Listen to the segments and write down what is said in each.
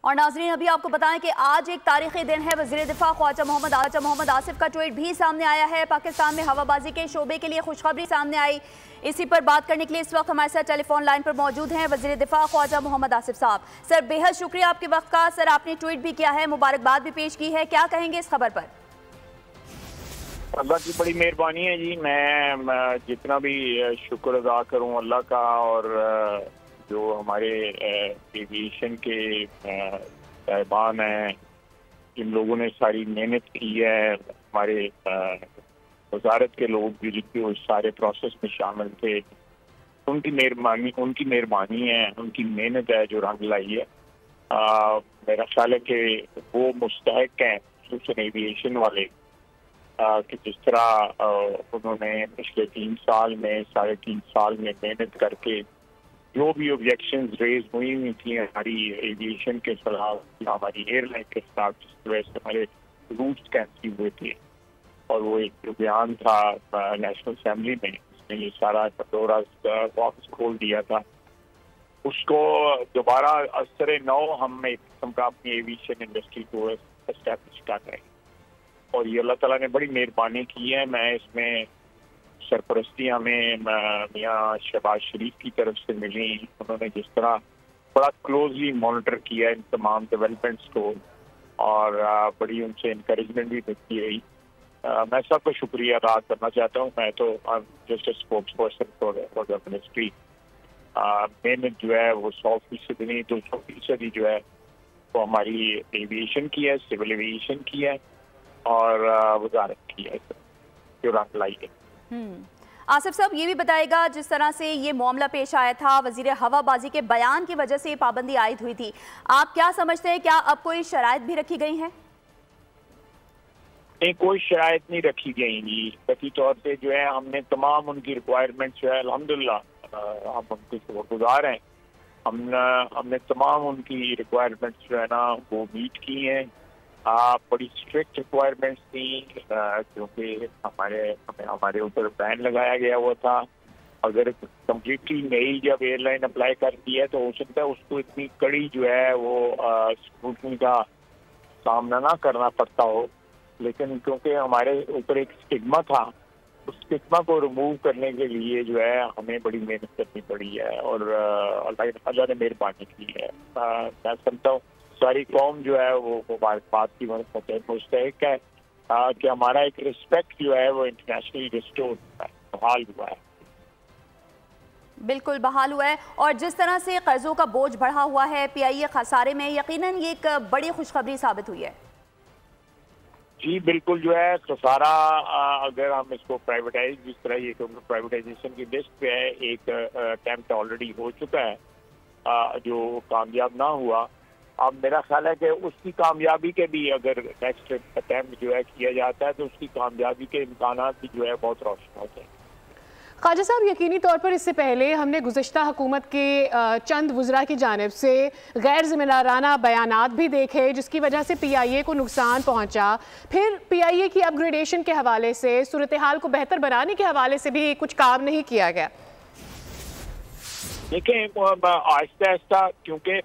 और नाजरीन अभी आपको बताएं कि आज एक तारीखी दिन है। वज़ीर दिफा ख्वाजा मोहम्मद आसिफ का ट्वीट भी सामने आया है। पाकिस्तान में हवाबाजी के शोबे के लिए खुशखबरी सामने आई। इसी पर बात करने के लिए इस वक्त हमारे साथ टेलीफोन लाइन पर मौजूद हैं वज़ीर दिफा ख्वाजा मोहम्मद आसिफ साहब। सर बेहद शुक्रिया आपके वक्त का। सर आपने ट्वीट भी किया है, मुबारकबाद भी पेश की है, क्या कहेंगे इस खबर पर? अल्लाह की बड़ी मेहरबानी है जी। मैं जितना भी शुक्र अदा करूं अल्लाह का, और जो हमारे एविएशन के साहिबान हैं, जिन लोगों ने सारी मेहनत की है, हमारे वजारत के लोग भी जो सारे प्रोसेस में शामिल थे, उनकी मेहरबानी है, उनकी मेहनत है जो रंग लाई है। मेरा ख्याल है कि वो मुस्तहक हैं खुसूसन एविएशन वाले कि जिस तरह उन्होंने पिछले 3 साल में 3.5 साल में मेहनत करके जो भी ऑब्जेक्शंस रेज हुई थी हमारी एविएशन के खिलाफ, हमारी एयरलाइन के खिलाफ, जिस वजह से हमारे रूट्स कैंसिल हुए थे, और वो एक जो बयान था नेशनल असेंबली में, इसमें ये सारा दौरा वापस खोल दिया था, उसको दोबारा असर नौ हम एक किस्म का अपनी एविएशन इंडस्ट्री को एस्टैब्लिश कर रहे हैं। और ये अल्लाह ताला ने बड़ी मेहरबानी की है। मैं इसमें सरपरस्ती हमें मियाँ शहबाज शरीफ की तरफ से मिली। उन्होंने जिस तरह बड़ा क्लोजली मॉनिटर किया इन तमाम डेवलपमेंट्स को, और बड़ी उनसे इंकरेजमेंट भी मिलती रही। मैं सबका शुक्रिया अदा करना चाहता हूँ। मैं तो just a spokes person for the ministry. मेहनत जो है वो 100% नहीं 200% जो है वो हमारी एविएशन की है, सिविल एविएशन की है, और वजारत की है जो रंग लाई है। आसिफ साहब ये भी बताएगा, जिस तरह से ये मामला पेश आया था, वजीर हवाबाजी के बयान की वजह से ये पाबंदी आयद हुई थी, आप क्या समझते हैं, क्या अब कोई शराइत भी रखी गई हैं? नहीं, कोई शराइत नहीं रखी गई जी। कथी तौर पे जो है हमने तमाम उनकी रिक्वायरमेंट्स जो है अल्हम्दुलिल्लाह हम उनके शुक्रगुजार हैं। हमने तमाम उनकी रिक्वायरमेंट्स जो है ना वो मीट की हैं। बड़ी स्ट्रिक्ट रिक्वायरमेंट्स थी, क्योंकि हमारे ऊपर बैन लगाया गया हुआ था। अगर कम्प्लीटली नई जब एयरलाइन अप्लाई करती है तो हो सकता है उसको इतनी कड़ी जो है वो स्क्रूटनी का सामना ना करना पड़ता हो, लेकिन क्योंकि हमारे ऊपर एक स्टिग्मा था, उस स्टिग्मा को रिमूव करने के लिए जो है हमें बड़ी मेहनत करनी पड़ी है, और अल्लाह ने मेहरबानी की है। मैं समझता हूँ सारी कौम जो है वो मुबारकबाद की मुस्तहक है कि हमारा एक रिस्पेक्ट जो है वो इंटरनेशनली रिस्टोर बहाल हुआ है। बिल्कुल बहाल हुआ है। और जिस तरह से कर्जों का बोझ बढ़ा हुआ है PIA खसारे में, यकीनन ये एक बड़ी खुशखबरी साबित हुई है। जी बिल्कुल, जो है खसारा अगर हम इसको प्राइवेटाइज, जिस तरह ये प्राइवेटाइजेशन की लिस्ट पे है, एक अटेम्प्ट ऑलरेडी हो चुका है जो कामयाब ना हुआ। अब मेरा ख्याल है कि उसकी कामयाबी के भी अगर नेक्स्ट अटेम्प्ट जो है किया जाता है तो उसकी कामयाबी के इम्कानात भी जो है बहुत रोशन होते हैं। ख्वाजा साहब, यकीनी तौर पर इससे पहले हमने गुज़िश्ता हुकूमत के चंद वज़रा की जानिब से गैर ज़िम्मेदाराना बयानात भी देखे, जिसकी वजह से PIA को नुकसान पहुंचा। फिर PIA की अपग्रेडेशन के हवाले से, सूरत हाल को बेहतर बनाने के हवाले से भी कुछ काम नहीं किया गया। देखिए, आहिस्ता आहिस्ता क्योंकि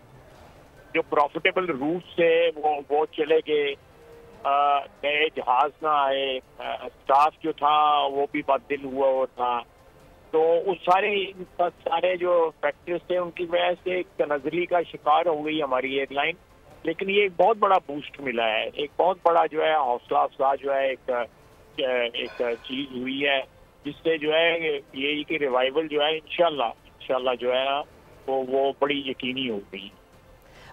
जो प्रॉफिटेबल रूट से वो चले गए, नए जहाज ना आए, स्टाफ जो था वो भी बददिल हुआ था, तो उस सारे जो फैक्टर्स थे उनकी वजह से एक तनज़ली का शिकार हो गई हमारी एयरलाइन। लेकिन ये एक बहुत बड़ा बूस्ट मिला है, एक बहुत बड़ा जो है हौसला अफजा जो है एक चीज़ हुई है, जिससे जो है ये कि रिवाइवल जो है इंशाल्लाह जो है वो बड़ी यकीनी हो गई।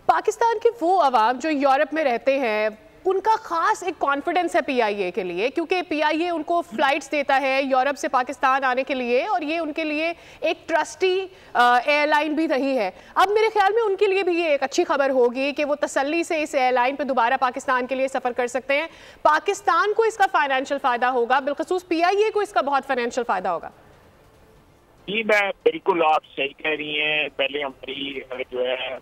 पाकिस्तान के वो अवाम जो यूरोप में रहते हैं, उनका खास एक कॉन्फिडेंस है PIA के लिए, क्योंकि PIA उनको फ्लाइट्स देता है यूरोप से पाकिस्तान आने के लिए, और ये उनके लिए एक ट्रस्टी एयरलाइन भी रही है। अब मेरे ख्याल में उनके लिए भी ये एक अच्छी खबर होगी कि वो तसल्ली से इस एयरलाइन पे दोबारा पाकिस्तान के लिए सफ़र कर सकते हैं। पाकिस्तान को इसका फाइनेंशियल फ़ायदा होगा, बिलखसूस PIA को इसका बहुत फाइनेंशियल फ़ायदा होगा। जी मैं बिल्कुल, आप सही कह रही हैं। पहले हमारी जो है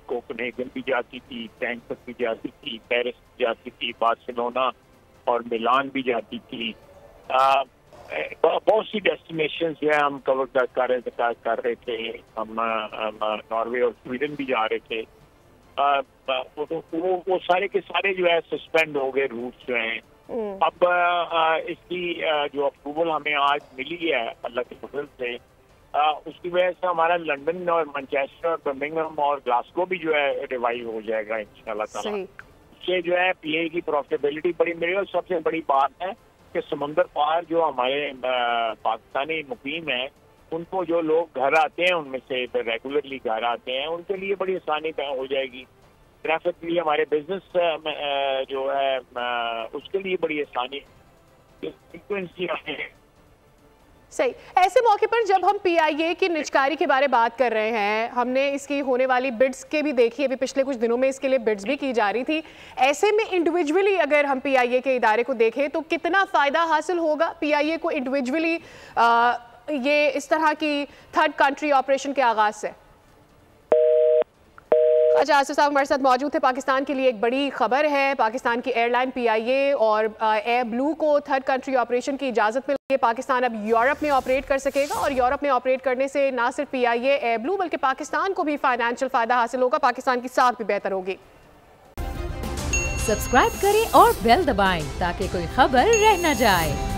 कोपेनहेगन भी जाती थी, फ्रैंकफर्ट भी जाती थी, पेरिस भी जाती थी, बार्सिलोना और मिलान भी जाती थी। बहुत सी डेस्टिनेशन जो है हम कवर कर रहे थे। हम नॉर्वे और स्वीडन भी जा रहे थे। वो सारे के सारे जो है सस्पेंड हो गए रूट्स जो हैं। अब इसकी जो अप्रूवल हमें आज मिली है अल्लाह के फजल से, उसकी वजह से हमारा लंदन और मैनचेस्टर और बर्मिंघम और ग्लासगो भी जो है रिवाइव हो जाएगा इंशाल्लाह ताला। इससे जो है पीआई की प्रॉफिटेबिलिटी बड़ी मिलेगी। और सबसे बड़ी बात है कि समुंदर पार जो हमारे पाकिस्तानी मुकीम हैं, उनको जो लोग घर आते हैं उनमें से रेगुलरली घर आते हैं, उनके लिए बड़ी आसानी हो जाएगी। ट्रैफिक के लिए, हमारे बिजनेस जो है उसके लिए बड़ी आसानी। सही। ऐसे मौके पर जब हम पीआईए की निजकारी के बारे बात कर रहे हैं, हमने इसकी होने वाली बिड्स के भी देखी, अभी पिछले कुछ दिनों में इसके लिए बिड्स भी की जा रही थी। ऐसे में इंडिविजुअली अगर हम पीआईए के इदारे को देखें तो कितना फ़ायदा हासिल होगा पीआईए को इंडिविजुअली ये इस तरह की थर्ड कंट्री ऑपरेशन के आगाज से? अच्छा, आसिफ साहब हमारे साथ मौजूद थे। पाकिस्तान के लिए एक बड़ी खबर है, पाकिस्तान की एयरलाइन पीआईए और एयर ब्लू को थर्ड कंट्री ऑपरेशन की इजाज़त मिल गई। पाकिस्तान अब यूरोप में ऑपरेट कर सकेगा और यूरोप में ऑपरेट करने से ना सिर्फ पीआईए, एयर ब्लू बल्कि पाकिस्तान को भी फाइनेंशियल फ़ायदा हासिल होगा, पाकिस्तान की साख भी बेहतर होगी। सब्सक्राइब करें और बेल दबाएं ताकि कोई खबर रह न जाए।